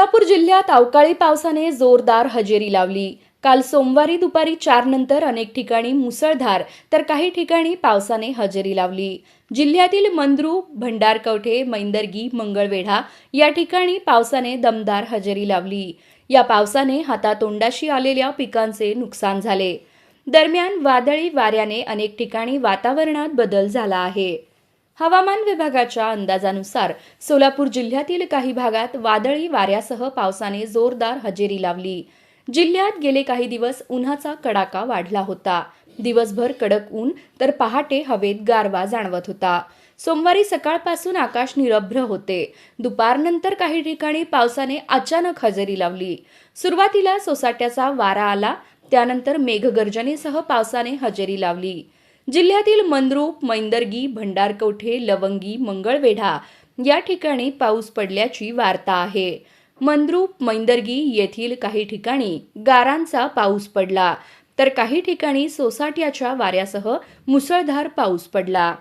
सोलापूर जिल्ह्यात अवकाळी पावसाने जोरदार हजेरी लावली। काल सोमवारी दुपारी 4 नंतर अनेक ठिकाणी मुसळधार तर काही ठिकाणी पावसाने हजेरी लावली। जिल्ह्यातील मंद्रुप, भंडारकवठे, मैंदर्गी, मंगळवेढा या ठिकाणी पावसाने दमदार हजेरी लावली। या पावसाने हातातोंडाशी आलेल्या पिकांचे नुकसान झाले। दरम्यान वादळी वाऱ्याने अनेक ठिकाणी वातावरणात बदल झाला आहे। हवामान विभागाच्या अंदाजानुसार सोलापूर जिल्ह्यातील काही भागात वादळी वाऱ्यासह पावसाने जोरदार हजेरी लावली। जिल्ह्यात गेले काही दिवस उन्हाचा कडाका वाढला होता। दिवसभर कडक ऊन तर पहाटे हवेत गारवा जाणवत होता। सोमवारी सकाळपासून आकाश निरभ्र होते। दुपारनंतर काही ठिकाणी पावसाने अचानक हजेरी लावली। सुरुवातीला सोसाट्याचा वारा आला, त्यानंतर मेघगर्जनेसह पावसाने हजेरी लावली। जिल्ह्यातील मंद्रुप, मैंदर्गी, भंडारकवठे, लवंगी, मंगळवेढा या ठिकाणी पाऊस पडल्याची वार्ता आहे। मंद्रुप, मैंदर्गी येथील काही ठिकाणी गारांचा पाऊस पडला, तर काही ठिकाणी सोसाट्याच्या वाऱ्यासह मुसळधार पाऊस पडला।